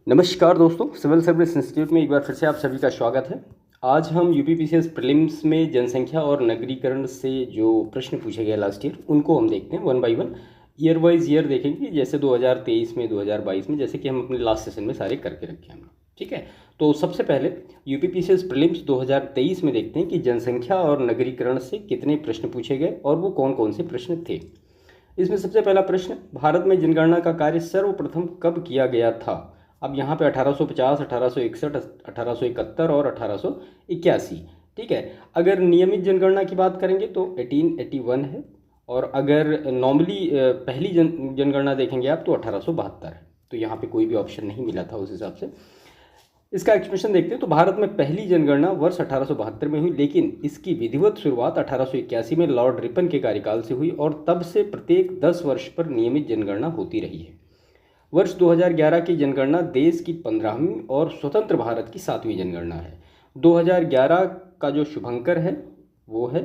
नमस्कार दोस्तों, civil service institute में एक बार फिर से आप सभी का स्वागत है। आज हम यूपीपीसीएस प्रीलिम्स में जनसंख्या और नगरीकरण से जो प्रश्न पूछे गए लास्ट ईयर उनको हम देखते हैं one by one, year wise year देखेंगे। जैसे 2023 में, 2022 में, जैसे कि हम अपने लास्ट सेशन में सारे करके रखे हैं। ठीक है, तो सबसे पहले यूपीपीसीएस प्रीलिम्स 2023 में देखते हैं कि जनसंख्या और नगरीकरण से कितने प्रश्न पूछे गए और वो कौन कौन से प्रश्न थे। इसमें सबसे पहला प्रश्न, भारत में जनगणना का कार्य सर्वप्रथम कब किया गया था। अब यहाँ पे 1850, 1861, 1871 और 1881। ठीक है, अगर नियमित जनगणना की बात करेंगे तो 1881 है, और अगर नॉर्मली पहली जनगणना देखेंगे आप तो 1872 है। तो यहाँ पे कोई भी ऑप्शन नहीं मिला था उस हिसाब से। इसका एक्सप्रेशन देखते हैं तो भारत में पहली जनगणना वर्ष 1872 में हुई, लेकिन इसकी विधिवत शुरुआत 1881 में लॉर्ड रिपन के कार्यकाल से हुई और तब से प्रत्येक 10 वर्ष पर नियमित जनगणना होती रही है। वर्ष 2011 की जनगणना देश की 15वीं और स्वतंत्र भारत की 7वीं जनगणना है। 2011 का जो शुभंकर है वो है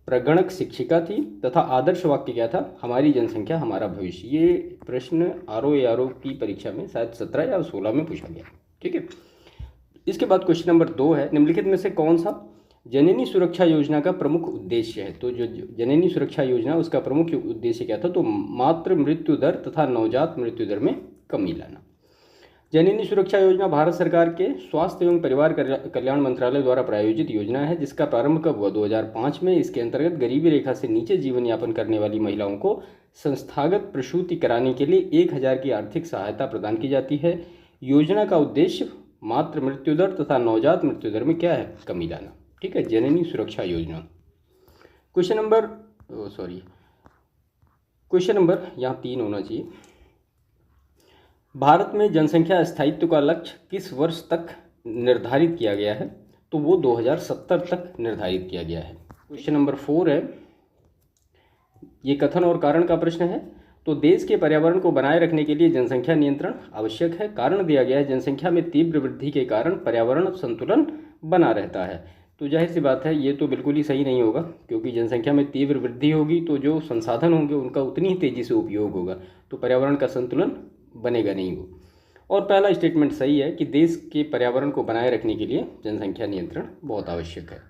प्रगणक शिक्षिका थी तथा आदर्श वाक्य क्या था, हमारी जनसंख्या हमारा भविष्य। ये प्रश्न आरओ की परीक्षा में शायद 17 या 16 में पूछा गया। ठीक है, इसके बाद क्वेश्चन नंबर 2 है, निम्नलिखित में से कौन सा जननी सुरक्षा योजना का प्रमुख उद्देश्य है। तो जो जननी सुरक्षा योजना उसका प्रमुख उद्देश्य क्या था, तो मातृ मृत्यु दर तथा नवजात मृत्यु दर में कमी लाना। जननी सुरक्षा योजना भारत सरकार के स्वास्थ्य एवं परिवार कल्याण मंत्रालय द्वारा प्रायोजित योजना है, जिसका प्रारंभ कब हुआ, 2005 में। इसके अंतर्गत गरीबी रेखा से नीचे जीवन यापन करने वाली महिलाओं को संस्थागत प्रसूति कराने के लिए 1000 की आर्थिक सहायता प्रदान की जाती है। योजना का उद्देश्य मातृ मृत्यु दर तथा नवजात मृत्यु दर में क्या है, कमी लाना। ठीक है, जननी सुरक्षा योजना। क्वेश्चन नंबर यहाँ 3 होना चाहिए। भारत में जनसंख्या स्थायित्व का लक्ष्य किस वर्ष तक निर्धारित किया गया है, तो वो 2070 तक निर्धारित किया गया है। क्वेश्चन नंबर 4 है, ये कथन और कारण का प्रश्न है। तो देश के पर्यावरण को बनाए रखने के लिए जनसंख्या नियंत्रण आवश्यक है। कारण दिया गया है, जनसंख्या में तीव्र वृद्धि के कारण पर्यावरण संतुलन बना रहता है। तो जाहिर सी बात है ये तो बिल्कुल ही सही नहीं होगा, क्योंकि जनसंख्या में तीव्र वृद्धि होगी तो जो संसाधन होंगे उनका उतनी ही तेज़ी से उपयोग होगा, तो पर्यावरण का संतुलन बनेगा नहीं वो। और पहला स्टेटमेंट सही है कि देश के पर्यावरण को बनाए रखने के लिए जनसंख्या नियंत्रण बहुत आवश्यक है।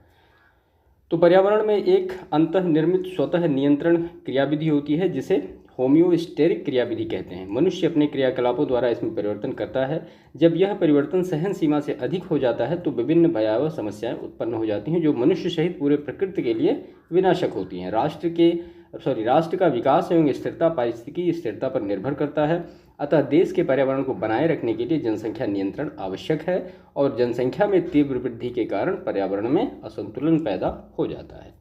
तो पर्यावरण में एक अंतर्निर्मित स्वतः नियंत्रण क्रियाविधि होती है जिसे होम्योस्टेरिक क्रियाविधि कहते हैं। मनुष्य अपने क्रियाकलापों द्वारा इसमें परिवर्तन करता है। जब यह परिवर्तन सहन सीमा से अधिक हो जाता है तो विभिन्न भयावह समस्याएं उत्पन्न हो जाती हैं, जो मनुष्य सहित पूरे प्रकृति के लिए विनाशक होती हैं। राष्ट्र का विकास एवं स्थिरता पारिस्थितिकी स्थिरता पर निर्भर करता है। अतः देश के पर्यावरण को बनाए रखने के लिए जनसंख्या नियंत्रण आवश्यक है, और जनसंख्या में तीव्र वृद्धि के कारण पर्यावरण में असंतुलन पैदा हो जाता है।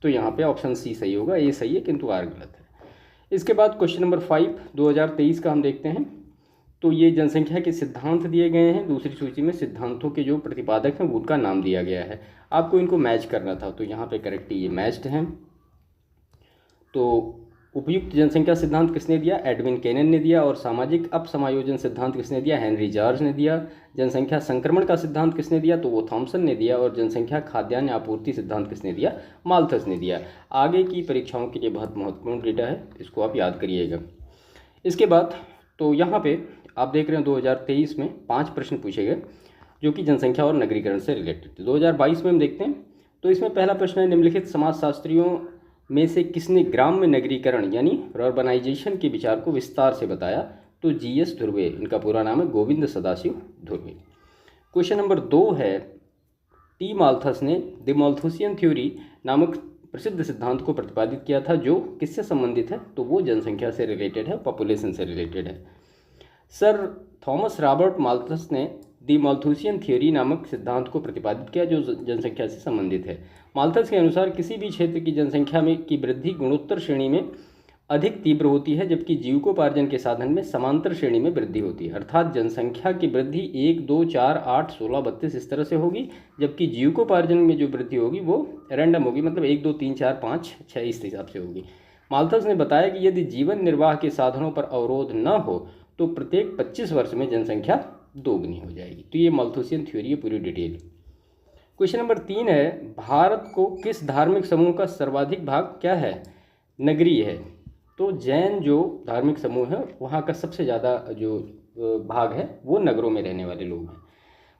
तो यहाँ पे ऑप्शन सी सही होगा, ए सही है किंतु आर गलत है। इसके बाद क्वेश्चन नंबर 5 2023 का हम देखते हैं। तो ये जनसंख्या के सिद्धांत दिए गए हैं। दूसरी सूची में सिद्धांतों के जो प्रतिपादक हैं उनका नाम दिया गया है। आपको इनको मैच करना था, तो यहाँ पे करेक्ट ये मैच्ड हैं। तो उपयुक्त जनसंख्या सिद्धांत किसने दिया, एडविन केनन ने दिया। और सामाजिक अपसमायोजन सिद्धांत किसने दिया, हेनरी जॉर्ज ने दिया। जनसंख्या संक्रमण का सिद्धांत किसने दिया, तो वो थॉमसन ने दिया। और जनसंख्या खाद्यान्न आपूर्ति सिद्धांत किसने दिया, माल्थस ने दिया। आगे की परीक्षाओं के लिए बहुत महत्वपूर्ण डेटा है, इसको आप याद करिएगा। इसके बाद तो यहाँ पे आप देख रहे हैं 2023 में 5 प्रश्न पूछे गए जो कि जनसंख्या और नगरीकरण से रिलेटेड थे। 2022 में हम देखते हैं तो इसमें पहला प्रश्न है, निम्नलिखित समाजशास्त्रियों में से किसने ग्राम्य नगरीकरण यानी अर्बनाइजेशन के विचार को विस्तार से बताया, तो जीएस धुर्वे, इनका पूरा नाम है गोविंद सदाशिव धुर्वे। क्वेश्चन नंबर 2 है, टी माल्थस ने द माल्थुसियन थ्योरी नामक प्रसिद्ध सिद्धांत को प्रतिपादित किया था, जो किससे संबंधित है, तो वो जनसंख्या से रिलेटेड है, पॉपुलेशन से रिलेटेड है। सर थॉमस रॉबर्ट माल्थस ने दी माल्थुसियन थ्योरी नामक सिद्धांत को प्रतिपादित किया, जो जनसंख्या से संबंधित है। माल्थस के अनुसार किसी भी क्षेत्र की जनसंख्या में की वृद्धि गुणोत्तर श्रेणी में अधिक तीव्र होती है, जबकि जीविकोपार्जन के साधन में समांतर श्रेणी में वृद्धि होती है। अर्थात जनसंख्या की वृद्धि 1, 2, 4, 8, 16, 32 इस तरह से होगी, जबकि जीविकोपार्जन में जो वृद्धि होगी वो रैंडम होगी, मतलब 1, 2, 3, 4, 5, 6 इस हिसाब से होगी। माल्थस ने बताया कि यदि जीवन निर्वाह के साधनों पर अवरोध न हो तो प्रत्येक 25 वर्ष में जनसंख्या दोगुनी हो जाएगी। तो ये माल्थुसियन थ्योरी है पूरी डिटेल। क्वेश्चन नंबर 3 है, भारत को किस धार्मिक समूह का सर्वाधिक भाग क्या है, नगरीय है। तो जैन जो धार्मिक समूह है वहाँ का सबसे ज़्यादा जो भाग है वो नगरों में रहने वाले लोग हैं।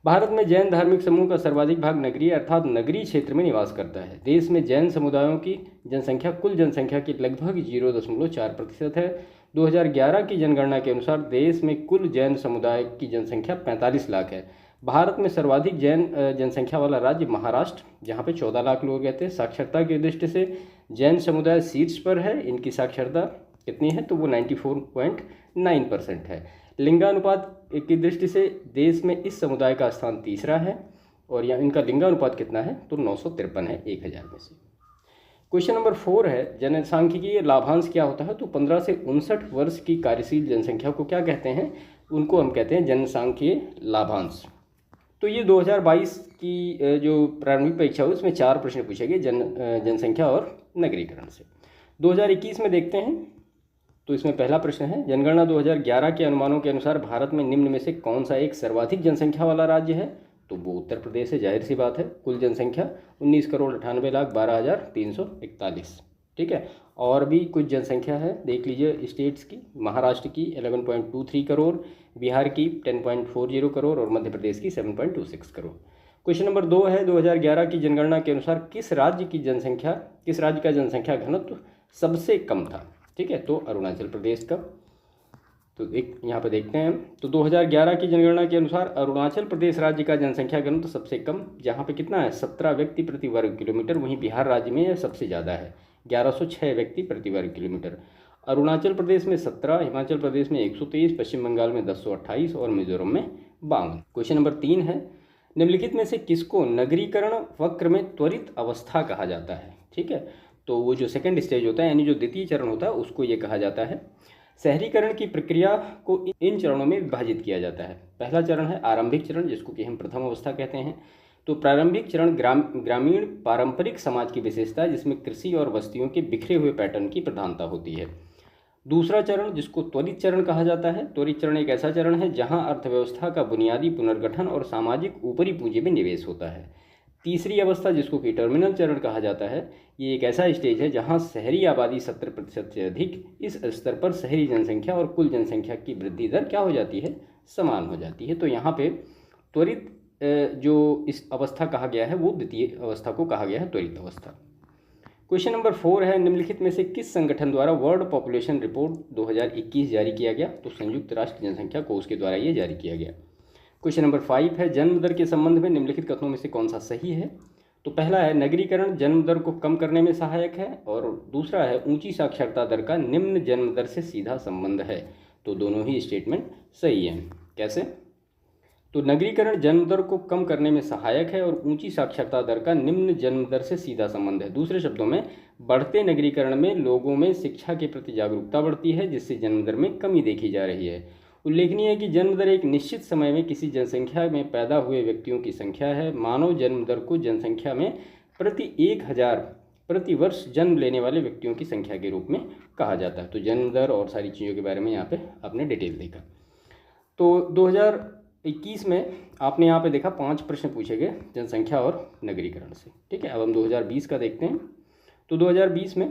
भारत में जैन धार्मिक समूह का सर्वाधिक भाग नगरीय अर्थात नगरीय क्षेत्र में निवास करता है। देश में जैन समुदायों की जनसंख्या कुल जनसंख्या की लगभग 0.4% है। 2011 की जनगणना के अनुसार देश में कुल जैन समुदाय की जनसंख्या 45 लाख है। भारत में सर्वाधिक जैन जनसंख्या वाला राज्य महाराष्ट्र, जहाँ पे 14 लाख लोग रहते हैं। साक्षरता की दृष्टि से जैन समुदाय शीर्ष पर है। इनकी साक्षरता कितनी है, तो वो 94.9% है। लिंगानुपात की दृष्टि से देश में इस समुदाय का स्थान तीसरा है और यहाँ इनका लिंगानुपात कितना है, तो 953 है 1000 में से। क्वेश्चन नंबर 4 है, जनसांख्यिकीय लाभांश क्या होता है, तो 15 से 59 वर्ष की कार्यशील जनसंख्या को क्या कहते हैं, उनको हम कहते हैं जनसांख्यिकीय लाभांश। तो ये 2022 की जो प्रारंभिक परीक्षा हुई उसमें 4 प्रश्न पूछे गए जनसंख्या और नगरीकरण से। 2021 में देखते हैं, तो इसमें पहला प्रश्न है, जनगणना 2011 के अनुमानों के अनुसार भारत में निम्न में से कौन सा एक सर्वाधिक जनसंख्या वाला राज्य है, तो वो उत्तर प्रदेश है। जाहिर सी बात है, कुल जनसंख्या 19,98,12,341। ठीक है, और भी कुछ जनसंख्या है, देख लीजिए स्टेट्स की। महाराष्ट्र की 11.23 करोड़, बिहार की 10.40 करोड़ और मध्य प्रदेश की 7.26 करोड़। क्वेश्चन नंबर 2 है, 2011 की जनगणना के अनुसार किस राज्य का जनसंख्या घनत्व सबसे कम था। ठीक है, तो अरुणाचल प्रदेश का। तो एक यहाँ पे देखते हैं, तो 2011 की जनगणना के अनुसार अरुणाचल प्रदेश राज्य का जनसंख्या घनत्व सबसे कम, जहाँ पे कितना है, 17 व्यक्ति प्रति वर्ग किलोमीटर। वहीं बिहार राज्य में यह सबसे ज़्यादा है, 1106 व्यक्ति प्रति वर्ग किलोमीटर। अरुणाचल प्रदेश में 17, हिमाचल प्रदेश में 123, पश्चिम बंगाल में 1028 और मिजोरम में 52। क्वेश्चन नंबर 3 है, निम्नलिखित में से किसको नगरीकरण वक्र में त्वरित अवस्था कहा जाता है। ठीक है, तो वो जो सेकंड स्टेज होता है, यानी जो द्वितीय चरण होता है, उसको ये कहा जाता है। शहरीकरण की प्रक्रिया को इन चरणों में विभाजित किया जाता है। पहला चरण है आरंभिक चरण, जिसको कि हम प्रथम अवस्था कहते हैं। तो प्रारंभिक चरण ग्रामीण पारंपरिक समाज की विशेषता है, जिसमें कृषि और बस्तियों के बिखरे हुए पैटर्न की प्रधानता होती है। दूसरा चरण, जिसको त्वरित चरण कहा जाता है, त्वरित चरण एक ऐसा चरण है जहां अर्थव्यवस्था का बुनियादी पुनर्गठन और सामाजिक ऊपरी पूंजी में निवेश होता है। तीसरी अवस्था, जिसको कि टर्मिनल चरण कहा जाता है, ये एक ऐसा स्टेज है जहां शहरी आबादी 70% से अधिक, इस स्तर पर शहरी जनसंख्या और कुल जनसंख्या की वृद्धि दर क्या हो जाती है, समान हो जाती है। तो यहाँ पे त्वरित जो इस अवस्था कहा गया है, वो द्वितीय अवस्था को कहा गया है त्वरित अवस्था। क्वेश्चन नंबर 4 है, निम्नलिखित में से किस संगठन द्वारा वर्ल्ड पॉपुलेशन रिपोर्ट 2021 जारी किया गया, तो संयुक्त राष्ट्र जनसंख्या कोष के द्वारा ये जारी किया गया। क्वेश्चन नंबर 5 है, जन्म दर के संबंध में निम्नलिखित कथनों में से कौन सा सही है, तो पहला है नगरीकरण जन्म दर को कम करने में सहायक है, और दूसरा है ऊंची साक्षरता दर का निम्न जन्म दर से सीधा संबंध है। तो दोनों ही स्टेटमेंट सही हैं। कैसे, तो नगरीकरण जन्म दर को कम करने में सहायक है और ऊंची साक्षरता दर का निम्न जन्म दर से सीधा संबंध है। दूसरे शब्दों में, बढ़ते नगरीकरण में लोगों में शिक्षा के प्रति जागरूकता बढ़ती है, जिससे जन्म दर में कमी देखी जा रही है। उल्लेखनीय है कि जन्म दर एक निश्चित समय में किसी जनसंख्या में पैदा हुए व्यक्तियों की संख्या है। मानव जन्म दर को जनसंख्या में प्रति 1000 प्रति वर्ष जन्म लेने वाले व्यक्तियों की संख्या के रूप में कहा जाता है। तो जन्म दर और सारी चीज़ों के बारे में यहाँ पे आपने डिटेल देखा। तो 2021 में आपने यहाँ पे देखा 5 प्रश्न पूछे गए जनसंख्या और नगरीकरण से। ठीक है, अब हम 2020 का देखते हैं। तो 2020 में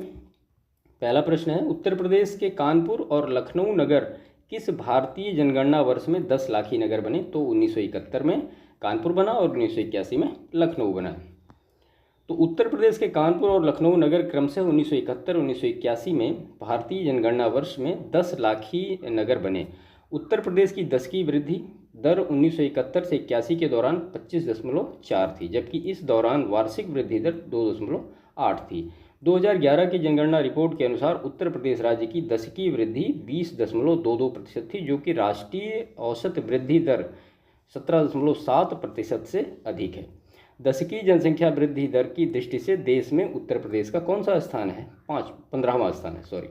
पहला प्रश्न है, उत्तर प्रदेश के कानपुर और लखनऊ नगर किस भारतीय जनगणना वर्ष में 10 लाखी नगर बने, तो 1971 में कानपुर बना और 1981 में लखनऊ बना। तो उत्तर प्रदेश के कानपुर और लखनऊ नगर क्रमशः 1971-1981 में भारतीय जनगणना वर्ष में 10 लाखी नगर बने। उत्तर प्रदेश की 10 की वृद्धि दर 1971 से 81 के दौरान 25.4 थी, जबकि इस दौरान वार्षिक वृद्धि दर 2.8 थी। 2011 की जनगणना रिपोर्ट के अनुसार उत्तर प्रदेश राज्य की 10 की वृद्धि 20.22% थी, जो कि राष्ट्रीय औसत वृद्धि दर 17.7% से अधिक है। 10 की जनसंख्या वृद्धि दर की दृष्टि से देश में उत्तर प्रदेश का कौन सा स्थान है, 15वां स्थान है, सॉरी।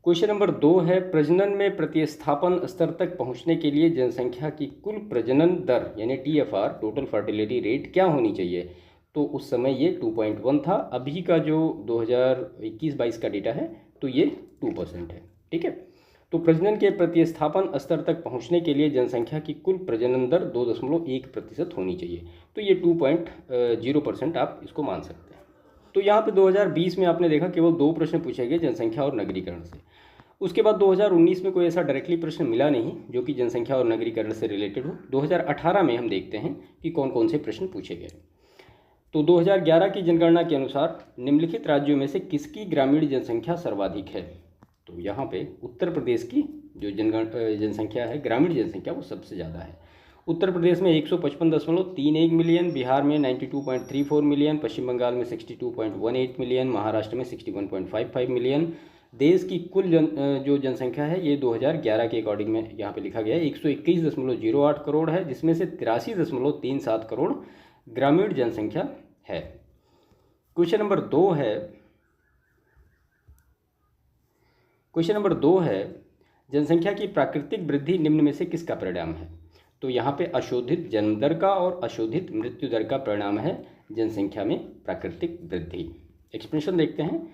क्वेश्चन नंबर 2 है, प्रजनन में प्रतिस्थापन स्तर तक पहुंचने के लिए जनसंख्या की कुल प्रजनन दर यानी TFR टोटल फर्टिलिटी रेट क्या होनी चाहिए, तो उस समय ये 2.1 था। अभी का जो 2021-22 का डेटा है तो ये 2% है। ठीक है, तो प्रजनन के प्रतिस्थापन स्तर तक पहुंचने के लिए जनसंख्या की कुल प्रजनन दर 2.1% होनी चाहिए। तो ये 2.0% आप इसको मान सकते हैं। तो यहाँ पे 2020 में आपने देखा केवल 2 प्रश्न पूछे गए जनसंख्या और नगरीकरण से। उसके बाद 2019 में कोई ऐसा डायरेक्टली प्रश्न मिला नहीं जो कि जनसंख्या और नगरीकरण से रिलेटेड हो। 2018 में हम देखते हैं कि कौन कौन से प्रश्न पूछे गए। तो 2011 की जनगणना के अनुसार निम्नलिखित राज्यों में से किसकी ग्रामीण जनसंख्या सर्वाधिक है। तो यहाँ पे उत्तर प्रदेश की जो जनसंख्या है, ग्रामीण जनसंख्या, वो सबसे ज़्यादा है। उत्तर प्रदेश में 155.31 मिलियन, बिहार में 92.34 मिलियन, पश्चिम बंगाल में 62.18 मिलियन, महाराष्ट्र में 61.55 मिलियन। देश की कुल जो जनसंख्या है ये 2011 के अकॉर्डिंग में यहाँ पे लिखा गया है 121.08 करोड़ है, जिसमें से 83.37 करोड़ ग्रामीण जनसंख्या है। क्वेश्चन नंबर दो है जनसंख्या की प्राकृतिक वृद्धि निम्न में से किसका परिणाम है। तो यहाँ पे अशोधित जन्म दर का और अशोधित मृत्यु दर का परिणाम है जनसंख्या में प्राकृतिक वृद्धि। एक्सप्लेनेशन देखते हैं।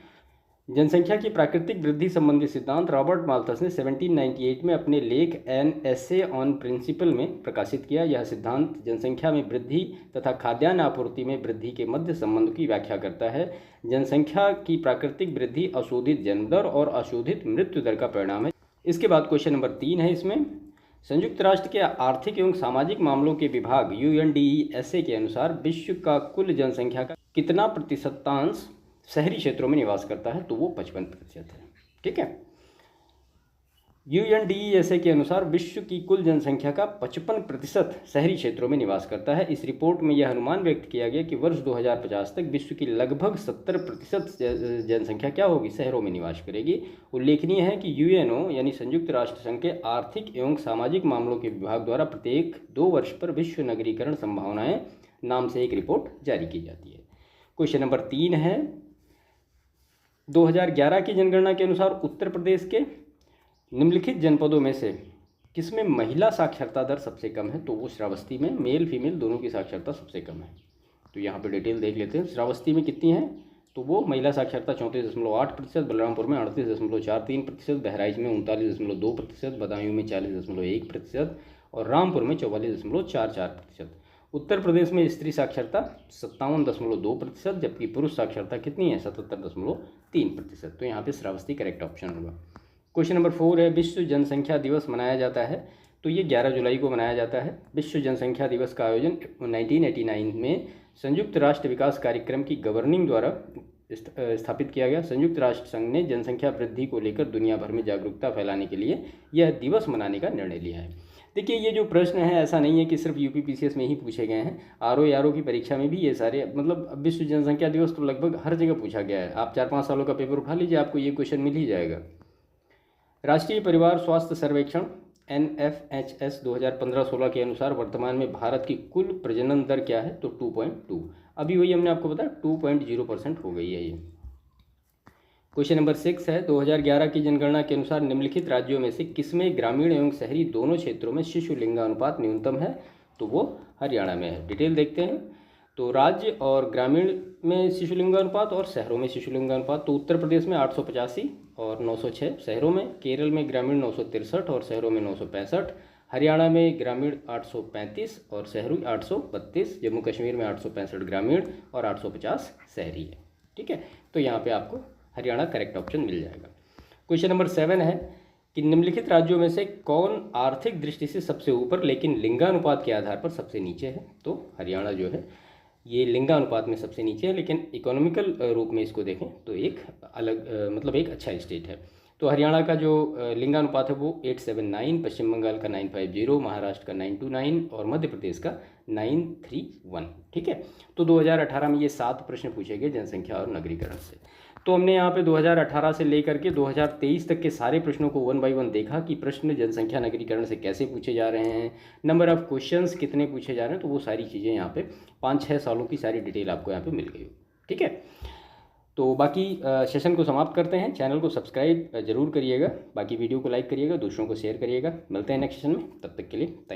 जनसंख्या की प्राकृतिक वृद्धि संबंधी सिद्धांत रॉबर्ट माल्थस ने 1798 में अपने लेख एन एसे ऑन प्रिंसिपल में प्रकाशित किया। यह सिद्धांत जनसंख्या में वृद्धि तथा खाद्यान्न आपूर्ति में वृद्धि के मध्य संबंध की व्याख्या करता है। जनसंख्या की प्राकृतिक वृद्धि अशोधित जन्म दर और अशोधित मृत्यु दर का परिणाम है। इसके बाद क्वेश्चन नंबर 3 है इसमें, संयुक्त राष्ट्र के आर्थिक एवं सामाजिक मामलों के विभाग UNDESA के अनुसार विश्व का कुल जनसंख्या का कितना प्रतिशतांश शहरी क्षेत्रों में निवास करता है। तो वो 55% है। ठीक है, UNDESA के अनुसार विश्व की कुल जनसंख्या का 55% शहरी क्षेत्रों में निवास करता है। इस रिपोर्ट में यह अनुमान व्यक्त किया गया कि वर्ष 2050 तक विश्व की लगभग 70% जनसंख्या क्या होगी, शहरों में निवास करेगी। उल्लेखनीय है कि UNO यानी संयुक्त राष्ट्र संघ के आर्थिक एवं सामाजिक मामलों के विभाग द्वारा प्रत्येक 2 वर्ष पर विश्व नगरीकरण संभावनाएं नाम से एक रिपोर्ट जारी की जाती है। क्वेश्चन नंबर 3 है, 2011 की जनगणना के अनुसार उत्तर प्रदेश के निम्नलिखित जनपदों में से किसमें महिला साक्षरता दर सबसे कम है। तो वो श्रावस्ती में मेल फीमेल दोनों की साक्षरता सबसे कम है। तो यहाँ पे डिटेल देख लेते हैं। श्रावस्ती में कितनी है, तो वो महिला साक्षरता 34.8%, बलरामपुर में 38.43%, बहराइच में 39.2%, बदायूं में 40.1% और रामपुर में 44.44%। उत्तर प्रदेश में स्त्री साक्षरता 57.2%, जबकि पुरुष साक्षरता कितनी है, 77.3%। तो यहाँ पे श्रावस्ती करेक्ट ऑप्शन होगा। क्वेश्चन नंबर 4 है, विश्व जनसंख्या दिवस मनाया जाता है। तो ये 11 जुलाई को मनाया जाता है। विश्व जनसंख्या दिवस का आयोजन 1989 में संयुक्त राष्ट्र विकास कार्यक्रम की गवर्निंग द्वारा स्थापित किया गया। संयुक्त राष्ट्र संघ ने जनसंख्या वृद्धि को लेकर दुनिया भर में जागरूकता फैलाने के लिए यह दिवस मनाने का निर्णय लिया है। देखिए, ये जो प्रश्न है ऐसा नहीं है कि सिर्फ UPPCS में ही पूछे गए हैं, RO की परीक्षा में भी ये सारे, मतलब विश्व जनसंख्या दिवस तो लगभग हर जगह पूछा गया है। आप 4-5 सालों का पेपर उठा लीजिए, आपको ये क्वेश्चन मिल ही जाएगा। राष्ट्रीय परिवार स्वास्थ्य सर्वेक्षण NFHS 2015-16 के अनुसार वर्तमान में भारत की कुल प्रजनन दर क्या है। तो 2.2, अभी वही हमने आपको बताया 2.0% हो गई है ये। क्वेश्चन नंबर 6 है, 2011 की जनगणना के अनुसार निम्नलिखित राज्यों में से किसमें ग्रामीण एवं शहरी दोनों क्षेत्रों में शिशु लिंगानुपात न्यूनतम है। तो वो हरियाणा में है। डिटेल देखते हैं। तो राज्य और ग्रामीण में शिशु लिंगानुपात और शहरों में शिशु लिंगानुपात, तो उत्तर प्रदेश में 885 और 906 शहरों में, केरल में ग्रामीण 963 और शहरों में 965, हरियाणा में ग्रामीण 835 और शहरी 832, जम्मू कश्मीर में 865 ग्रामीण और 850 शहरी है। ठीक है, तो यहाँ पे आपको हरियाणा करेक्ट ऑप्शन मिल जाएगा। क्वेश्चन नंबर 7 है कि निम्नलिखित राज्यों में से कौन आर्थिक दृष्टि से सबसे ऊपर लेकिन लिंगानुपात के आधार पर सबसे नीचे है। तो हरियाणा जो है ये लिंगानुपात में सबसे नीचे है, लेकिन इकोनॉमिकल रूप में इसको देखें तो एक अलग मतलब एक अच्छा स्टेट है। तो हरियाणा का जो लिंगानुपात है वो 879, पश्चिम बंगाल का 950, महाराष्ट्र का 929 और मध्य प्रदेश का 931। ठीक है, तो 2018 में ये 7 प्रश्न पूछे गए जनसंख्या और नगरीकरण से। तो हमने यहाँ पे 2018 से लेकर के 2023 तक के सारे प्रश्नों को 1 बाय 1 देखा कि प्रश्न जनसंख्या नगरीकरण से कैसे पूछे जा रहे हैं, नंबर ऑफ क्वेश्चंस कितने पूछे जा रहे हैं। तो वो सारी चीज़ें यहाँ पे 5-6 सालों की सारी डिटेल आपको यहाँ पे मिल गई। ठीक है, तो बाकी सेशन को समाप्त करते हैं। चैनल को सब्सक्राइब जरूर करिएगा, बाकी वीडियो को लाइक करिएगा, दूसरों को शेयर करिएगा। मिलते हैं नेक्स्ट सेशन में, तब तक के लिए थैंक यू।